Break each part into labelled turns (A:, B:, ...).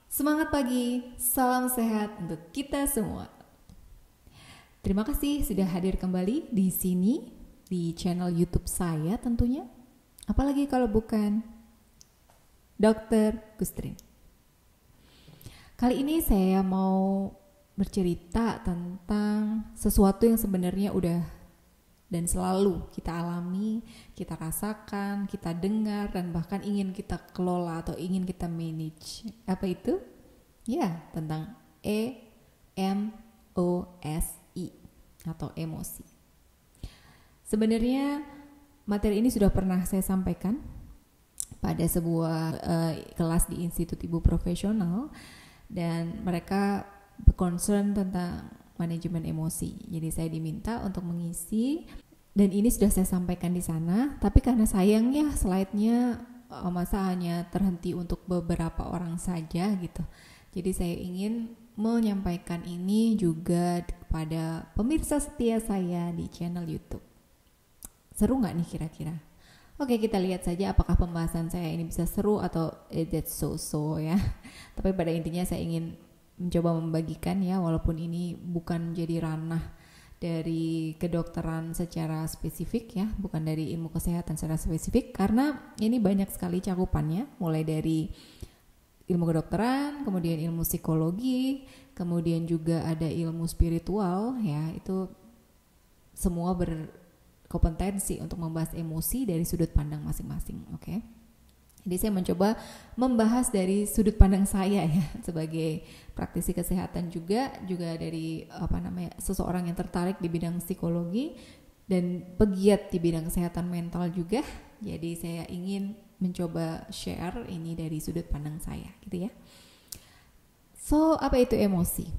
A: Semangat pagi, salam sehat untuk kita semua. Terima kasih sudah hadir kembali di sini, di channel YouTube saya tentunya. Apalagi kalau bukan Dr. Gustrin. Kali ini saya mau bercerita tentang sesuatu yang sebenarnya udah dan selalu kita alami, kita rasakan, kita dengar, dan bahkan ingin kita kelola atau ingin kita manage. Apa itu? Ya, tentang EMOSI atau emosi. Sebenarnya materi ini sudah pernah saya sampaikan pada sebuah kelas di Institut Ibu Profesional, dan mereka concern tentang manajemen emosi. Jadi saya diminta untuk mengisi, dan ini sudah saya sampaikan di sana, tapi karena sayangnya slide-nya masa hanya terhenti untuk beberapa orang saja gitu. Jadi saya ingin menyampaikan ini juga kepada pemirsa setia saya di channel YouTube. Seru nggak nih kira-kira? Oke, kita lihat saja apakah pembahasan saya ini bisa seru atau that's so ya. Tapi pada intinya saya ingin mencoba membagikan ya, walaupun ini bukan jadi ranah dari kedokteran secara spesifik ya, bukan dari ilmu kesehatan secara spesifik, karena ini banyak sekali cakupannya, mulai dari ilmu kedokteran, kemudian ilmu psikologi, kemudian juga ada ilmu spiritual ya, itu semua berkompetensi untuk membahas emosi dari sudut pandang masing-masing, oke? Jadi saya mencoba membahas dari sudut pandang saya ya, sebagai praktisi kesehatan juga dari seseorang yang tertarik di bidang psikologi dan pegiat di bidang kesehatan mental juga. Jadi saya ingin mencoba share ini dari sudut pandang saya gitu ya. So, apa itu emosi?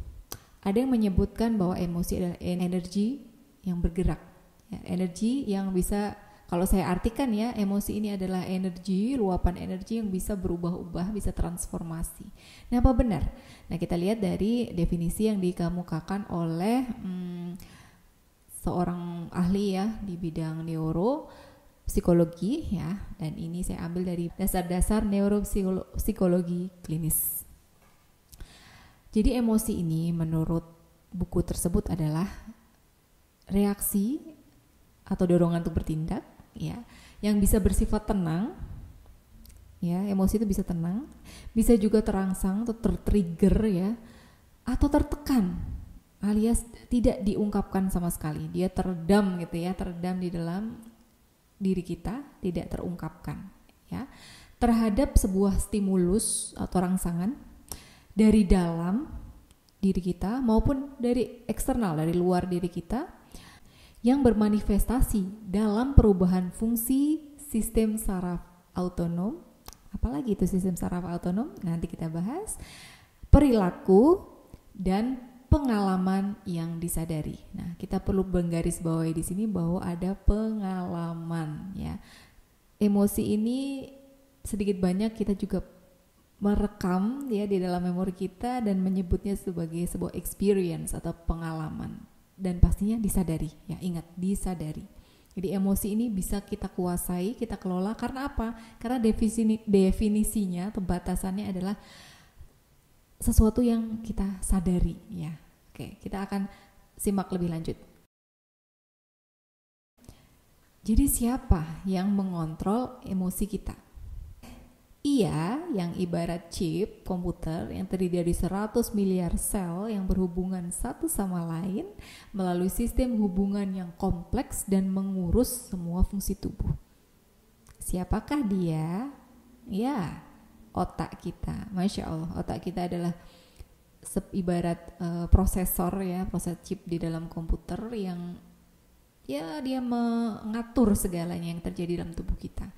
A: Ada yang menyebutkan bahwa emosi adalah energi yang bergerak ya, energi yang bisa, kalau saya artikan ya, emosi ini adalah energi, luapan energi yang bisa berubah-ubah, bisa transformasi. Nah, apa benar? Nah, kita lihat dari definisi yang dikemukakan oleh seorang ahli ya di bidang neuropsikologi ya, dan ini saya ambil dari dasar-dasar neuropsikologi klinis. Jadi emosi ini menurut buku tersebut adalah reaksi atau dorongan untuk bertindak ya, yang bisa bersifat tenang ya, emosi itu bisa tenang, bisa juga terangsang atau tertrigger ya, atau tertekan alias tidak diungkapkan sama sekali, dia teredam gitu ya, teredam di dalam diri kita, tidak terungkapkan ya, terhadap sebuah stimulus atau rangsangan dari dalam diri kita maupun dari eksternal, dari luar diri kita, yang bermanifestasi dalam perubahan fungsi sistem saraf autonom. Apalagi itu sistem saraf autonom? Nanti kita bahas. Perilaku dan pengalaman yang disadari. Nah, kita perlu menggarisbawahi di sini bahwa ada pengalaman ya. Emosi ini sedikit banyak kita juga merekam ya di dalam memori kita dan menyebutnya sebagai sebuah experience atau pengalaman. Dan pastinya disadari ya, ingat disadari. Jadi emosi ini bisa kita kuasai, kita kelola, karena apa? Karena definisinya atau batasannya adalah sesuatu yang kita sadari ya. Oke, kita akan simak lebih lanjut. Jadi siapa yang mengontrol emosi kita? Ia yang ibarat chip komputer yang terdiri dari 100 miliar sel yang berhubungan satu sama lain melalui sistem hubungan yang kompleks dan mengurus semua fungsi tubuh. Siapakah dia? Ya, otak kita. Masya Allah, otak kita adalah ibarat prosesor ya, proses chip di dalam komputer yang ya dia mengatur segalanya yang terjadi dalam tubuh kita.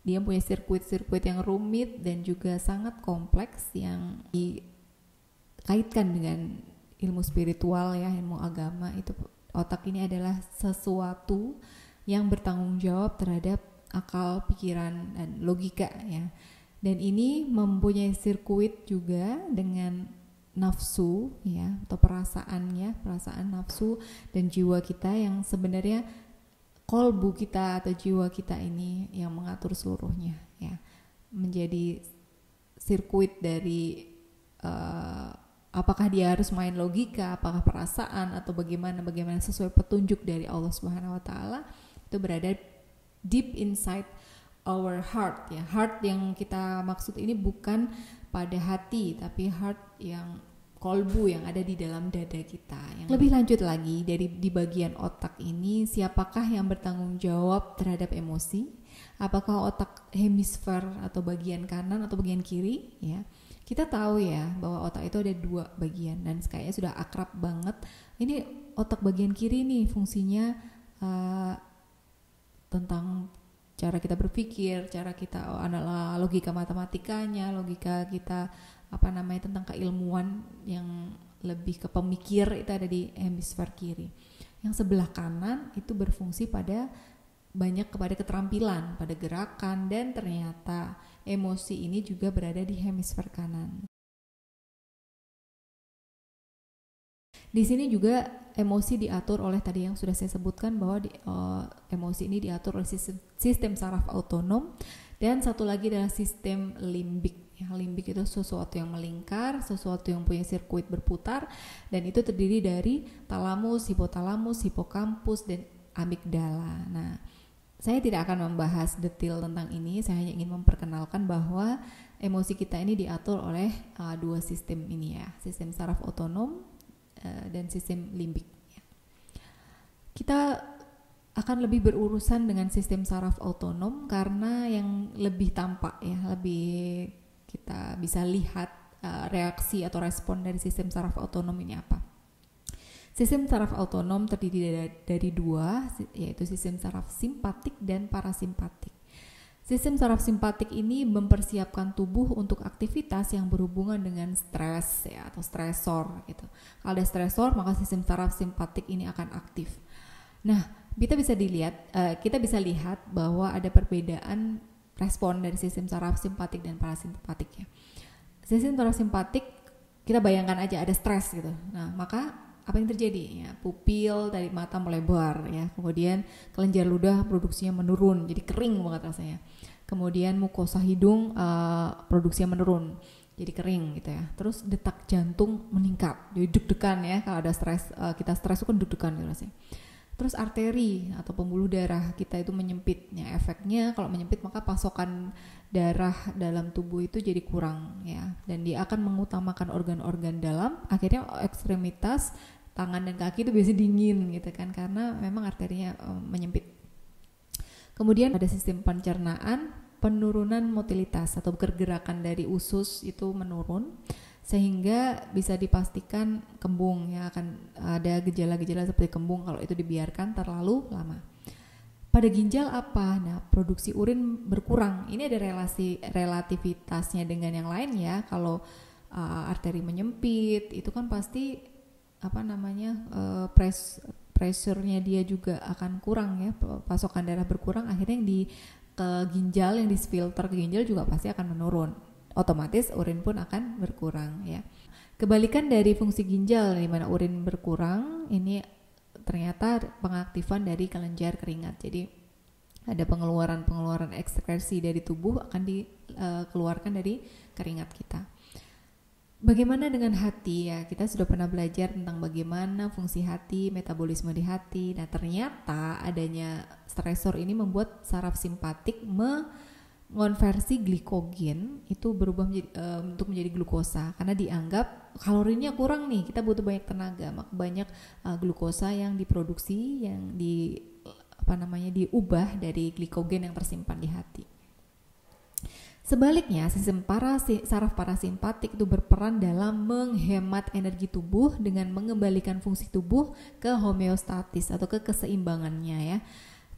A: Dia punya sirkuit-sirkuit yang rumit dan juga sangat kompleks yang dikaitkan dengan ilmu spiritual ya, ilmu agama. Itu otak ini adalah sesuatu yang bertanggung jawab terhadap akal, pikiran, dan logika ya. Dan ini mempunyai sirkuit juga dengan nafsu ya, atau perasaan nafsu dan jiwa kita yang sebenarnya kolbu kita atau jiwa kita ini yang mengatur seluruhnya ya, menjadi sirkuit dari apakah dia harus main logika, apakah perasaan atau bagaimana sesuai petunjuk dari Allah Subhanahu wa taala, itu berada deep inside our heart ya. Heart yang kita maksud ini bukan pada hati, tapi heart yang kolbu yang ada di dalam dada kita. Yang lebih lanjut lagi, di bagian otak ini siapakah yang bertanggung jawab terhadap emosi? Apakah otak hemisfer atau bagian kanan atau bagian kiri ya? Kita tahu ya bahwa otak itu ada 2 bagian dan kayaknya sudah akrab banget. Ini otak bagian kiri nih fungsinya tentang cara kita berpikir, cara kita logika matematikanya, logika kita tentang keilmuan yang lebih ke pemikir itu ada di hemisfer kiri. Yang sebelah kanan itu berfungsi banyak kepada keterampilan, pada gerakan, dan ternyata emosi ini juga berada di hemisfer kanan. Di sini juga emosi diatur oleh tadi yang sudah saya sebutkan bahwa emosi ini diatur oleh sistem saraf autonom, dan satu lagi adalah sistem limbik. Limbik itu sesuatu yang melingkar, sesuatu yang punya sirkuit berputar, dan itu terdiri dari talamus, hipotalamus, hipokampus, dan amigdala. Nah, saya tidak akan membahas detail tentang ini, saya hanya ingin memperkenalkan bahwa emosi kita ini diatur oleh 2 sistem ini ya, sistem saraf autonom dan sistem limbik. Kita akan lebih berurusan dengan sistem saraf autonom karena yang lebih tampak ya, lebih kita bisa lihat reaksi atau respon dari sistem saraf autonom ini apa. Sistem saraf autonom terdiri dari 2, yaitu sistem saraf simpatik dan parasimpatik. Sistem saraf simpatik ini mempersiapkan tubuh untuk aktivitas yang berhubungan dengan stres ya, atau stresor gitu. Kalau ada stresor, maka sistem saraf simpatik ini akan aktif. Nah, kita bisa lihat bahwa ada perbedaan respon dari sistem saraf simpatik dan parasimpatik ya. Sistem saraf simpatik, kita bayangkan aja ada stres gitu. Nah, maka apa yang terjadi ya? Pupil dari mata melebar ya. Kemudian kelenjar ludah produksinya menurun, jadi kering banget rasanya. Kemudian mukosa hidung produksinya menurun, jadi kering gitu ya. Terus detak jantung meningkat, jadi deg-degan ya. Kalau ada stres, kita stres itu kan deg-degan gitu rasanya. Terus arteri atau pembuluh darah kita itu menyempit. Ya, efeknya kalau menyempit maka pasokan darah dalam tubuh itu jadi kurang ya, dan dia akan mengutamakan organ-organ dalam. Akhirnya ekstremitas tangan dan kaki itu biasanya dingin gitu kan, karena memang arterinya menyempit. Kemudian ada sistem pencernaan, penurunan motilitas atau pergerakan dari usus itu menurun, sehingga bisa dipastikan kembung ya, akan ada gejala-gejala seperti kembung kalau itu dibiarkan terlalu lama. Pada ginjal apa? Nah, produksi urin berkurang. Ini ada relativitasnya dengan yang lain ya. Kalau arteri menyempit itu kan pasti pressure-nya dia juga akan kurang ya, pasokan darah berkurang, akhirnya yang ke ginjal, yang disfilter ke ginjal juga pasti akan menurun. Otomatis urin pun akan berkurang ya. Kebalikan dari fungsi ginjal di mana urin berkurang, ini ternyata pengaktifan dari kelenjar keringat. Jadi ada pengeluaran ekskresi dari tubuh akan dikeluarkan dari keringat kita. Bagaimana dengan hati ya? Kita sudah pernah belajar tentang bagaimana fungsi hati, metabolisme di hati. Nah, ternyata adanya stresor ini membuat saraf simpatik mengonversi glikogen itu berubah untuk menjadi glukosa, karena dianggap kalorinya kurang nih, kita butuh banyak tenaga, maka banyak glukosa yang diproduksi, yang diubah dari glikogen yang tersimpan di hati. Sebaliknya, sistem saraf parasimpatik itu berperan dalam menghemat energi tubuh dengan mengembalikan fungsi tubuh ke homeostatis atau ke keseimbangannya ya,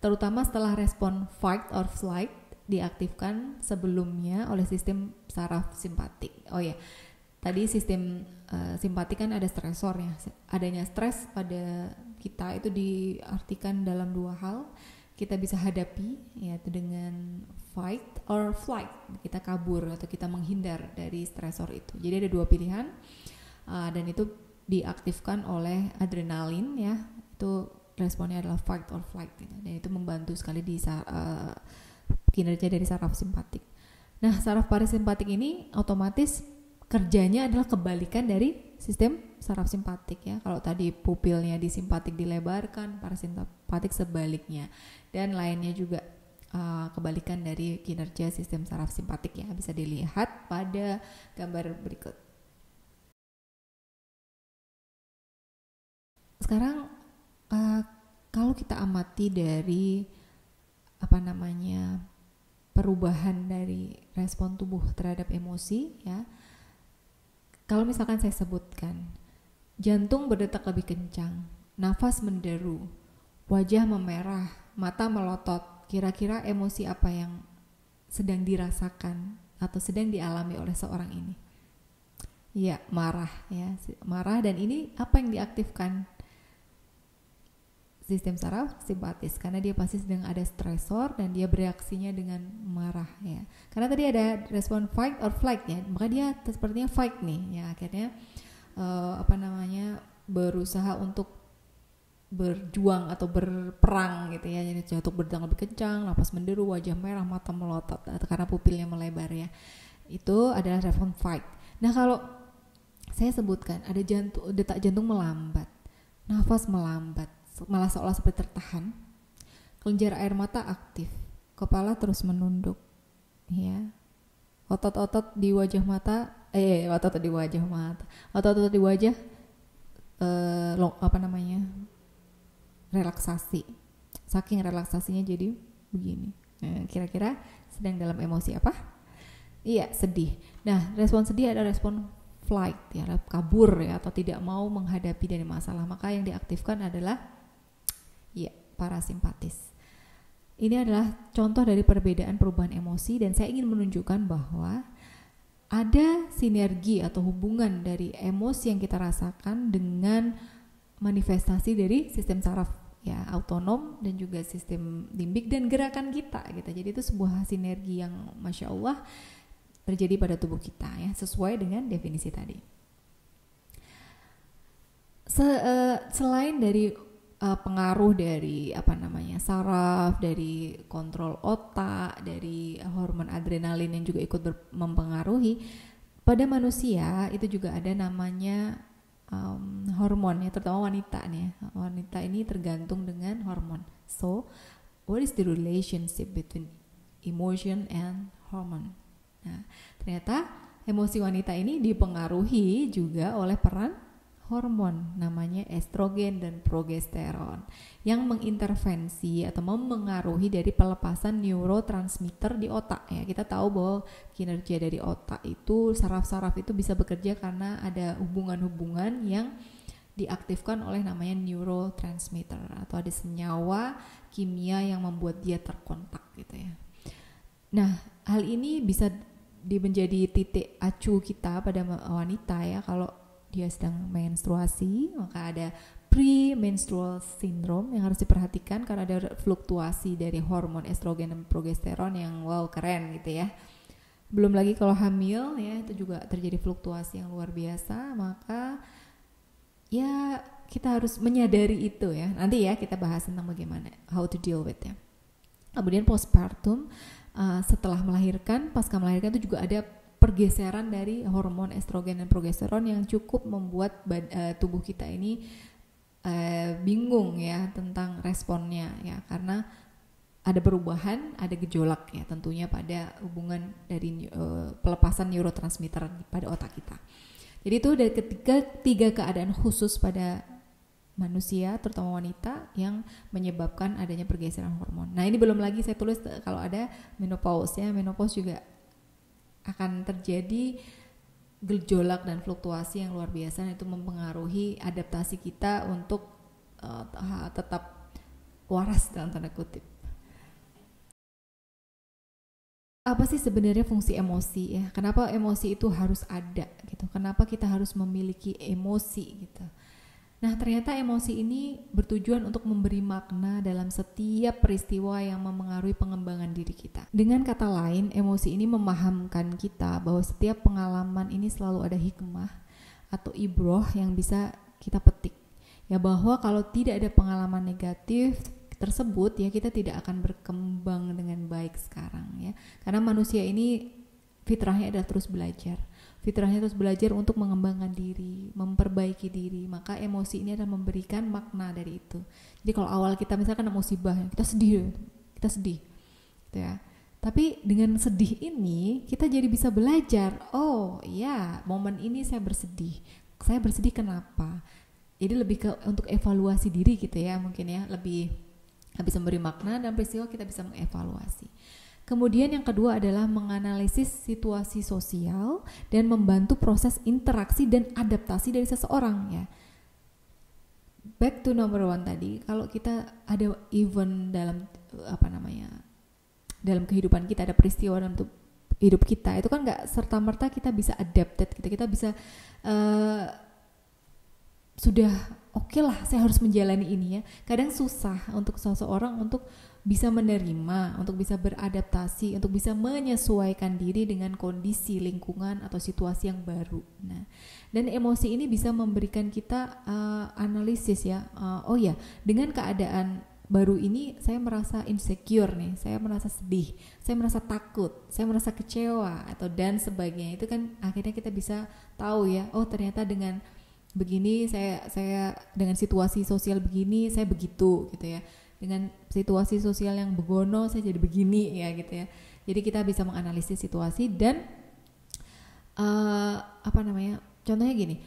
A: terutama setelah respon fight or flight diaktifkan sebelumnya oleh sistem saraf simpatik. Oh ya, tadi sistem simpatik kan ada stresor ya. Adanya stres pada kita itu diartikan dalam 2 hal. Kita bisa hadapi yaitu dengan fight or flight, kita kabur atau kita menghindar dari stresor itu. Jadi ada 2 pilihan dan itu diaktifkan oleh adrenalin ya. Itu responnya adalah fight or flight gitu. Dan itu membantu sekali di kinerja dari saraf simpatik. Nah, saraf parasimpatik ini otomatis kerjanya adalah kebalikan dari sistem saraf simpatik ya. Kalau tadi pupilnya di simpatik dilebarkan, parasimpatik sebaliknya, dan lainnya juga kebalikan dari kinerja sistem saraf simpatik ya. Bisa dilihat pada gambar berikut. Sekarang kalau kita amati dari perubahan dari respon tubuh terhadap emosi ya. Kalau misalkan saya sebutkan, jantung berdetak lebih kencang, nafas menderu, wajah memerah, mata melotot, kira-kira emosi apa yang sedang dirasakan atau sedang dialami oleh seorang ini? Ya, marah ya, marah, dan ini apa yang diaktifkan? Sistem saraf simpatis, karena dia pasti sedang ada stresor dan dia bereaksinya dengan marah ya. Karena tadi ada respon fight or flight ya, maka dia sepertinya fight nih ya, akhirnya berusaha untuk berjuang atau berperang gitu ya. Jadi jantung berdetak lebih kencang, napas menderu, wajah merah, mata melotot karena pupilnya melebar ya. Itu adalah respon fight. Nah, kalau saya sebutkan ada detak jantung melambat, nafas melambat, malah seolah seperti tertahan, kelenjar air mata aktif, kepala terus menunduk ya, otot-otot di wajah relaksasi, saking relaksasinya jadi begini. Nah, kira-kira sedang dalam emosi apa? Iya, sedih. Nah, respon sedih ada respon flight ya, kabur ya, atau tidak mau menghadapi dari masalah, maka yang diaktifkan adalah parasimpatis. Ini adalah contoh dari perbedaan perubahan emosi, dan saya ingin menunjukkan bahwa ada sinergi atau hubungan dari emosi yang kita rasakan dengan manifestasi dari sistem saraf ya, autonom dan juga sistem limbik dan gerakan kita gitu. Jadi itu sebuah sinergi yang Masya Allah terjadi pada tubuh kita ya, sesuai dengan definisi tadi. Selain dari pengaruh dari saraf, dari kontrol otak, dari hormon adrenalin yang juga ikut mempengaruhi, pada manusia itu juga ada namanya hormon ya, terutama wanita nih. Wanita ini tergantung dengan hormon. So, what is the relationship between emotion and hormone? Nah, ternyata emosi wanita ini dipengaruhi juga oleh peran hormon namanya estrogen dan progesteron yang mengintervensi atau memengaruhi dari pelepasan neurotransmitter di otak ya. Kita tahu bahwa kinerja dari otak itu, saraf-saraf itu bisa bekerja karena ada hubungan-hubungan yang diaktifkan oleh namanya neurotransmitter, atau ada senyawa kimia yang membuat dia terkontak gitu ya. Nah, hal ini bisa menjadi titik acuh kita pada wanita ya. Kalau dia sedang menstruasi, maka ada premenstrual syndrome yang harus diperhatikan karena ada fluktuasi dari hormon estrogen dan progesteron yang keren gitu ya. Belum lagi kalau hamil ya, itu juga terjadi fluktuasi yang luar biasa, maka ya kita harus menyadari itu ya. Nanti ya kita bahas tentang bagaimana how to deal with ya. Kemudian postpartum, setelah melahirkan, pasca melahirkan itu juga ada pergeseran dari hormon estrogen dan progesteron yang cukup membuat tubuh kita ini bingung ya tentang responnya ya, karena ada perubahan, ada gejolak ya tentunya pada hubungan dari pelepasan neurotransmitter pada otak kita. Jadi itu dari tiga keadaan khusus pada manusia, terutama wanita, yang menyebabkan adanya pergeseran hormon. Nah, ini belum lagi saya tulis kalau ada menopause ya. Menopause juga akan terjadi gejolak dan fluktuasi yang luar biasa, itu mempengaruhi adaptasi kita untuk tetap waras dalam tanda kutip. Apa sih sebenarnya fungsi emosi ya? Kenapa emosi itu harus ada gitu? Kenapa kita harus memiliki emosi gitu? Nah, ternyata emosi ini bertujuan untuk memberi makna dalam setiap peristiwa yang memengaruhi pengembangan diri kita. Dengan kata lain, emosi ini memahamkan kita bahwa setiap pengalaman ini selalu ada hikmah atau ibroh yang bisa kita petik. Ya, bahwa kalau tidak ada pengalaman negatif tersebut ya, kita tidak akan berkembang dengan baik sekarang ya. Karena manusia ini fitrahnya adalah terus belajar. fitrahnya terus belajar untuk mengembangkan diri, memperbaiki diri. Maka emosi ini adalah memberikan makna dari itu. Jadi kalau awal kita misalkan ada musibah, kita sedih gitu ya. Tapi dengan sedih ini kita jadi bisa belajar, oh iya, momen ini saya bersedih kenapa? Jadi lebih ke untuk evaluasi diri gitu ya, mungkin ya, lebih bisa memberi makna dan peristiwa kita bisa mengevaluasi. Kemudian yang kedua adalah menganalisis situasi sosial dan membantu proses interaksi dan adaptasi dari seseorang ya. Back to number one tadi, kalau kita ada event dalam dalam kehidupan kita, ada peristiwa dalam hidup kita, itu kan nggak serta-merta kita bisa adapted gitu, kita bisa sudah oke lah saya harus menjalani ini ya. Kadang susah untuk seseorang untuk bisa menerima, untuk bisa beradaptasi, untuk bisa menyesuaikan diri dengan kondisi lingkungan atau situasi yang baru. Nah, dan emosi ini bisa memberikan kita analisis ya, oh ya, dengan keadaan baru ini saya merasa insecure nih, saya merasa sedih, saya merasa takut, saya merasa kecewa atau dan sebagainya. Itu kan akhirnya kita bisa tahu ya, oh ternyata dengan begini saya dengan situasi sosial begini saya begitu gitu ya, dengan situasi sosial yang begono saya jadi begini ya gitu ya. Jadi kita bisa menganalisis situasi dan contohnya gini,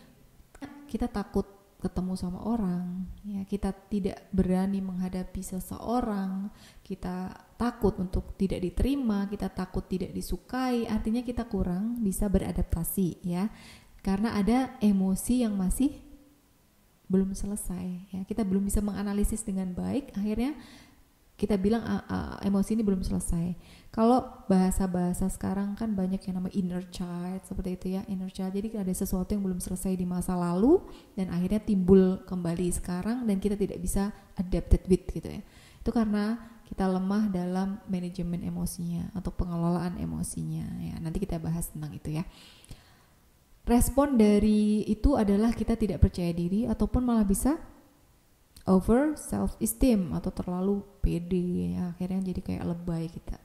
A: kita takut ketemu sama orang ya, kita tidak berani menghadapi seseorang, kita takut untuk tidak diterima, kita takut tidak disukai, artinya kita kurang bisa beradaptasi ya. Karena ada emosi yang masih belum selesai ya, kita belum bisa menganalisis dengan baik, akhirnya kita bilang emosi ini belum selesai. Kalau bahasa sekarang kan banyak yang namanya inner child, seperti itu ya, inner child. Jadi ada sesuatu yang belum selesai di masa lalu dan akhirnya timbul kembali sekarang dan kita tidak bisa adapted with gitu ya. Itu karena kita lemah dalam manajemen emosinya atau pengelolaan emosinya ya. Nanti kita bahas tentang itu ya. Respon dari itu adalah kita tidak percaya diri ataupun malah bisa over self esteem atau terlalu pede ya, akhirnya jadi kayak lebay kita.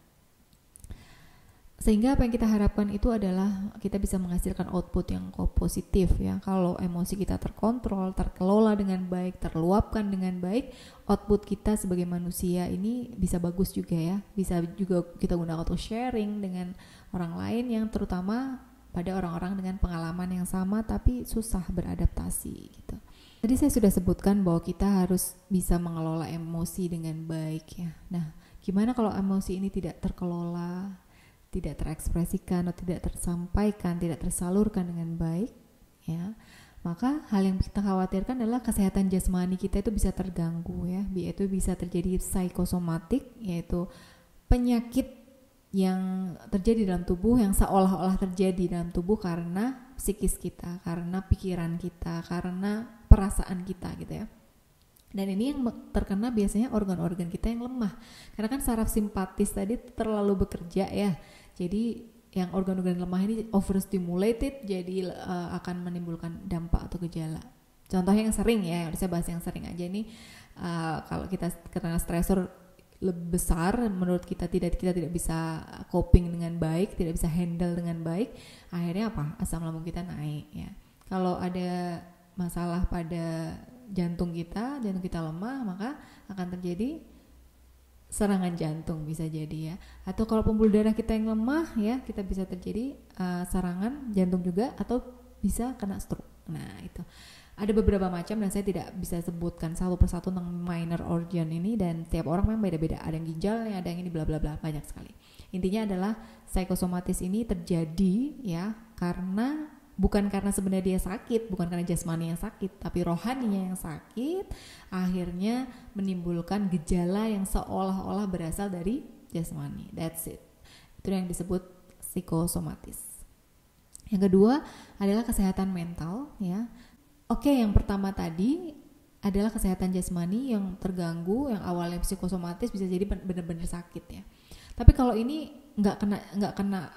A: Sehingga apa yang kita harapkan itu adalah kita bisa menghasilkan output yang positif ya. Kalau emosi kita terkontrol, terkelola dengan baik, terluapkan dengan baik, output kita sebagai manusia ini bisa bagus juga ya. Bisa juga kita gunakan untuk sharing dengan orang lain yang terutama pada orang-orang dengan pengalaman yang sama tapi susah beradaptasi gitu. Tadi saya sudah sebutkan bahwa kita harus bisa mengelola emosi dengan baik ya. Nah, gimana kalau emosi ini tidak terkelola, tidak terekspresikan atau tidak tersampaikan, tidak tersalurkan dengan baik ya? Maka hal yang kita khawatirkan adalah kesehatan jasmani kita itu bisa terganggu ya, yaitu bisa terjadi psikosomatik, yaitu penyakit yang terjadi dalam tubuh, yang seolah-olah terjadi dalam tubuh karena psikis kita, karena pikiran kita, karena perasaan kita gitu ya. Dan ini yang terkena biasanya organ-organ kita yang lemah, karena kan saraf simpatis tadi terlalu bekerja ya. Jadi yang organ-organ lemah ini overstimulated, jadi akan menimbulkan dampak atau gejala. Contohnya yang sering ya, saya bahas yang sering aja nih. Kalau kita kena stresor lebih besar, menurut kita tidak bisa coping dengan baik, tidak bisa handle dengan baik, akhirnya apa? Asam lambung kita naik ya. Kalau ada masalah pada jantung kita lemah, maka akan terjadi serangan jantung bisa jadi ya. Atau kalau pembuluh darah kita yang lemah ya, kita bisa terjadi serangan jantung juga, atau bisa kena stroke. Nah itu ada beberapa macam dan saya tidak bisa sebutkan satu persatu tentang minor organ ini, dan tiap orang memang beda-beda, ada yang ginjalnya, ada yang ini bla bla bla, banyak sekali. Intinya adalah psikosomatis ini terjadi ya bukan karena sebenarnya dia sakit, bukan karena jasmani yang sakit, tapi rohaninya yang sakit, akhirnya menimbulkan gejala yang seolah-olah berasal dari jasmani. That's it. Itu yang disebut psikosomatis. Yang kedua adalah kesehatan mental ya. Oke, yang pertama tadi adalah kesehatan jasmani yang terganggu, yang awalnya psikosomatis bisa jadi benar-benar sakit ya. Tapi kalau ini nggak kena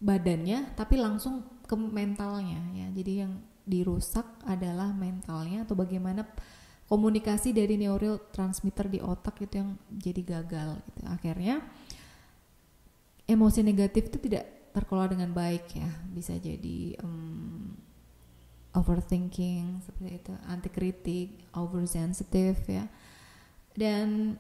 A: badannya, tapi langsung ke mentalnya ya. Jadi yang dirusak adalah mentalnya, atau bagaimana komunikasi dari neurotransmitter di otak itu yang jadi gagal gitu. Akhirnya emosi negatif itu tidak terkelola dengan baik ya, bisa jadi overthinking seperti itu, anti kritik, oversensitive ya, dan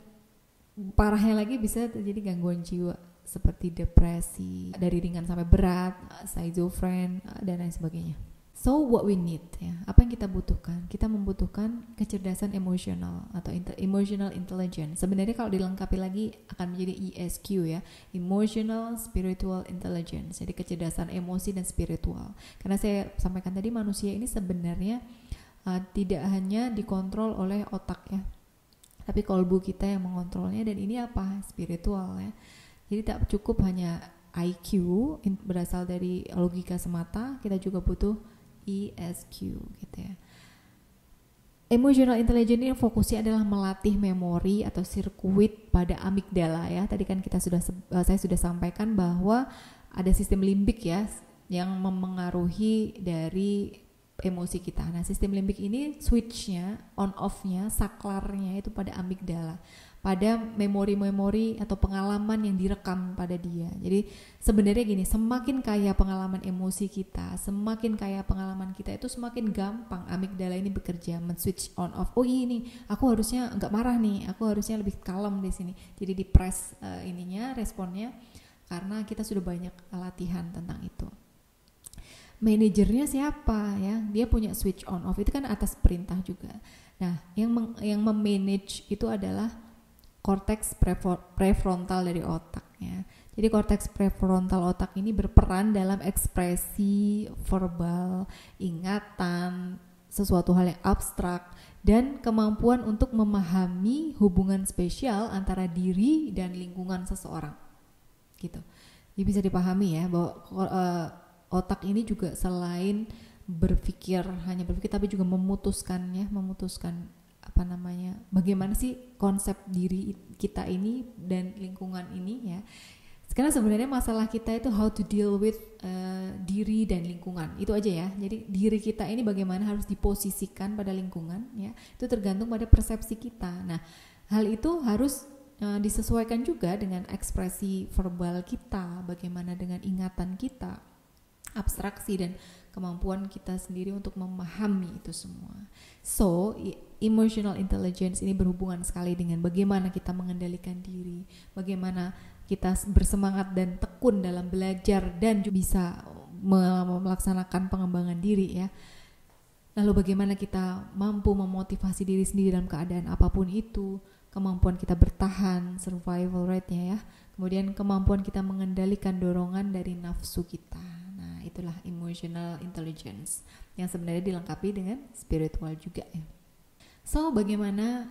A: parahnya lagi bisa terjadi gangguan jiwa seperti depresi dari ringan sampai berat, schizofren dan lain sebagainya. So what we need ya, apa yang kita butuhkan? Kita membutuhkan kecerdasan emosional atau emotional intelligence. Sebenarnya kalau dilengkapi lagi akan menjadi ESQ ya, emotional spiritual intelligence. Jadi kecerdasan emosi dan spiritual. Karena saya sampaikan tadi manusia ini sebenarnya tidak hanya dikontrol oleh otak ya, tapi kolbu kita yang mengontrolnya, dan ini apa? Spiritual ya. Jadi tak cukup hanya IQ berasal dari logika semata, kita juga butuh ESQ gitu ya. Emotional intelligence ini fokusnya adalah melatih memori atau sirkuit pada amigdala ya. Tadi kan saya sudah sampaikan bahwa ada sistem limbik ya yang memengaruhi dari emosi kita. Nah, sistem limbik ini switchnya, on off-nya, saklarnya itu pada amigdala, pada memori-memori atau pengalaman yang direkam pada dia. Jadi sebenarnya gini, semakin kaya pengalaman emosi kita, semakin kaya pengalaman kita, itu semakin gampang amigdala ini bekerja, men-switch on off. Oh ini, aku harusnya nggak marah nih, aku harusnya lebih kalem di sini. Jadi di press responnya, karena kita sudah banyak latihan tentang itu. Manajernya siapa ya? Dia punya switch on off, itu kan atas perintah juga. Nah, yang memanage itu adalah korteks prefrontal dari otak ya. Jadi korteks prefrontal otak ini berperan dalam ekspresi verbal, ingatan, sesuatu hal yang abstrak, dan kemampuan untuk memahami hubungan spesial antara diri dan lingkungan seseorang. Gitu. Jadi bisa dipahami ya bahwa otak ini juga selain hanya berpikir tapi juga memutuskan bagaimana sih konsep diri kita ini dan lingkungan ini ya. Karena sebenarnya masalah kita itu how to deal with diri dan lingkungan, itu aja ya. Jadi diri kita ini bagaimana harus diposisikan pada lingkungan ya, itu tergantung pada persepsi kita. Nah, hal itu harus disesuaikan juga dengan ekspresi verbal kita, bagaimana dengan ingatan kita, abstraksi dan kemampuan kita sendiri untuk memahami itu semua. So, emotional intelligence ini berhubungan sekali dengan bagaimana kita mengendalikan diri, bagaimana kita bersemangat dan tekun dalam belajar dan juga bisa melaksanakan pengembangan diri ya. Lalu bagaimana kita mampu memotivasi diri sendiri dalam keadaan apapun itu, kemampuan kita bertahan, survival rate-nya ya. Kemudian kemampuan kita mengendalikan dorongan dari nafsu kita. Itulah emotional intelligence yang sebenarnya dilengkapi dengan spiritual juga ya. So bagaimana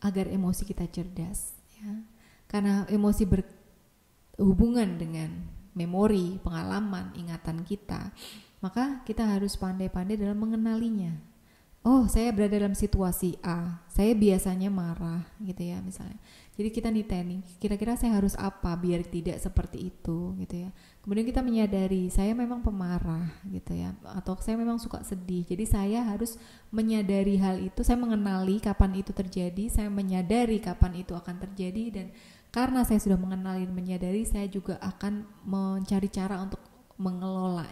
A: agar emosi kita cerdas ya? Karena emosi berhubungan dengan memori, pengalaman, ingatan kita, maka kita harus pandai-pandai dalam mengenalinya. Oh, saya berada dalam situasi A, saya biasanya marah gitu ya misalnya. Jadi kita niteni, kira-kira saya harus apa biar tidak seperti itu gitu ya. Kemudian kita menyadari, saya memang pemarah gitu ya, atau saya memang suka sedih. Jadi saya harus menyadari hal itu, saya mengenali kapan itu terjadi, saya menyadari kapan itu akan terjadi, dan karena saya sudah mengenali dan menyadari, saya juga akan mencari cara untuk mengelola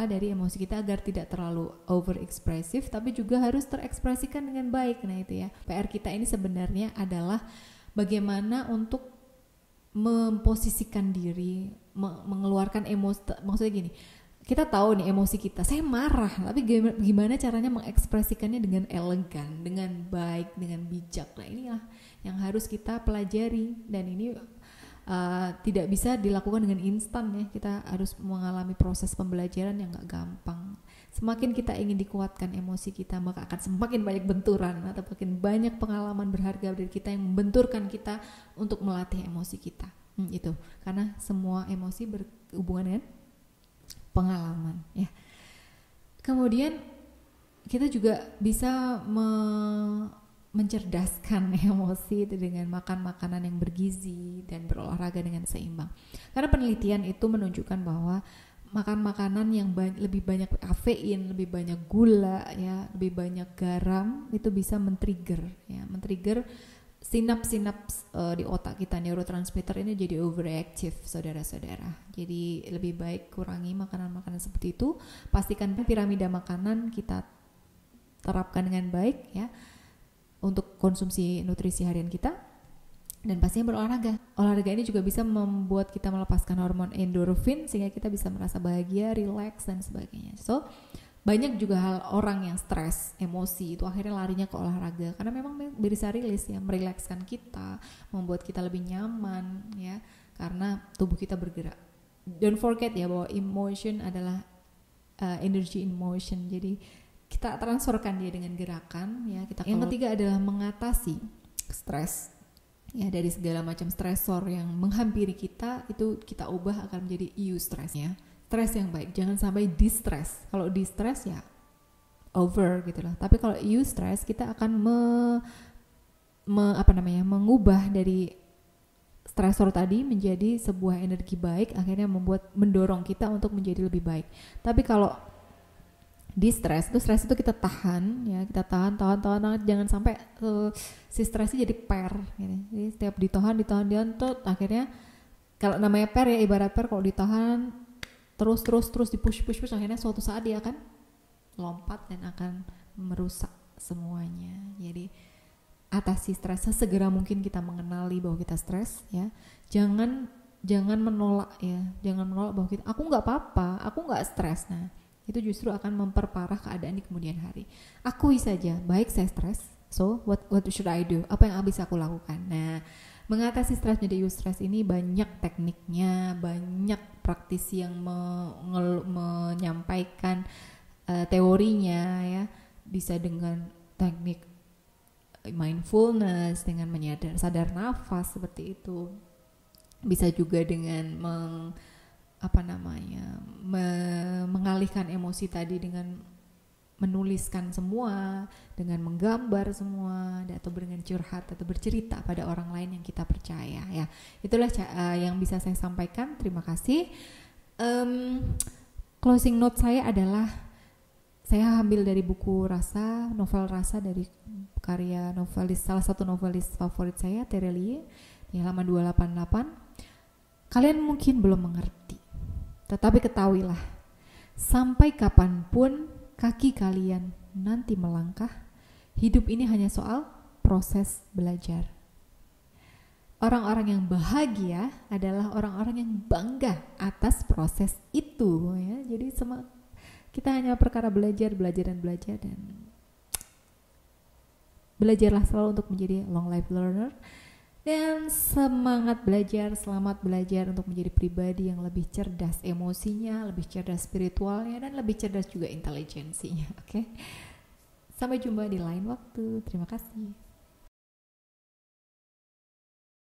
A: dari emosi kita agar tidak terlalu overekspresif tapi juga harus terekspresikan dengan baik. Nah itu ya, PR kita ini sebenarnya adalah bagaimana untuk memposisikan diri, mengeluarkan emosi. Maksudnya gini, kita tahu nih emosi kita, saya marah, tapi gimana caranya mengekspresikannya dengan elegan, dengan baik, dengan bijak. Nah inilah yang harus kita pelajari, dan ini tidak bisa dilakukan dengan instan ya. Kita harus mengalami proses pembelajaran yang gak gampang. Semakin kita ingin dikuatkan emosi kita, maka akan semakin banyak benturan atau makin banyak pengalaman berharga dari kita yang membenturkan kita untuk melatih emosi kita. Itu karena semua emosi berhubungan dengan pengalaman ya. Kemudian kita juga bisa mencerdaskan emosi itu dengan makan makanan yang bergizi dan berolahraga dengan seimbang. Karena penelitian itu menunjukkan bahwa makan makanan yang lebih banyak kafein, lebih banyak gula ya, lebih banyak garam itu bisa men-trigger sinaps-sinaps di otak kita, neurotransmitter ini jadi overreactive, saudara-saudara. Jadi lebih baik kurangi makanan-makanan seperti itu. Pastikan piramida makanan kita terapkan dengan baik ya untuk konsumsi nutrisi harian kita. Dan pastinya berolahraga. Olahraga ini juga bisa membuat kita melepaskan hormon endorfin sehingga kita bisa merasa bahagia, rileks dan sebagainya. So, banyak juga hal orang yang stres, emosi itu akhirnya larinya ke olahraga karena memang bisa rilis ya, merilekskan kita, membuat kita lebih nyaman ya karena tubuh kita bergerak. Don't forget ya bahwa emotion adalah energy in motion. Jadi kita transferkan dia dengan gerakan ya. Yang ketiga adalah mengatasi stres. Ya, dari segala macam stresor yang menghampiri kita itu kita ubah akan menjadi eustress ya. Stres yang baik, jangan sampai distress. Kalau distress ya over gitu lah. Tapi kalau eustress kita akan mengubah dari stresor tadi menjadi sebuah energi baik, akhirnya mendorong kita untuk menjadi lebih baik. Tapi kalau distress itu kita tahan ya, kita tahan jangan sampai si stresnya jadi per gitu. Jadi setiap ditahan tuh akhirnya kalau namanya per ya, ibarat per kalau ditahan terus dipush akhirnya suatu saat dia akan lompat dan akan merusak semuanya. Jadi atasi stres sesegera mungkin kita mengenali bahwa kita stres ya. Jangan menolak ya, jangan menolak bahwa aku nggak apa-apa, aku nggak stres. Nah, itu justru akan memperparah keadaan di kemudian hari. Akui saja, baik saya stres, so what should I do? Apa yang bisa aku lakukan? Nah, mengatasi stres menjadi eustress ini banyak tekniknya, banyak praktisi yang menyampaikan teorinya ya. Bisa dengan teknik mindfulness, dengan sadar nafas seperti itu. Bisa juga dengan mengalihkan emosi tadi dengan menuliskan semua, dengan menggambar semua, atau dengan curhat atau bercerita pada orang lain yang kita percaya ya. Itulah yang bisa saya sampaikan. Terima kasih. Closing note saya adalah saya ambil dari buku novel Rasa dari karya salah satu novelis favorit saya, Terelie, di halaman 288. Kalian mungkin belum mengerti, tetapi ketahuilah, sampai kapanpun kaki kalian nanti melangkah, hidup ini hanya soal proses belajar. Orang-orang yang bahagia adalah orang-orang yang bangga atas proses itu ya. Jadi kita hanya perkara belajar dan belajarlah selalu untuk menjadi long life learner. Dan semangat belajar, selamat belajar untuk menjadi pribadi yang lebih cerdas emosinya, lebih cerdas spiritualnya, dan lebih cerdas juga intelijensinya. Oke? Sampai jumpa di lain waktu. Terima kasih.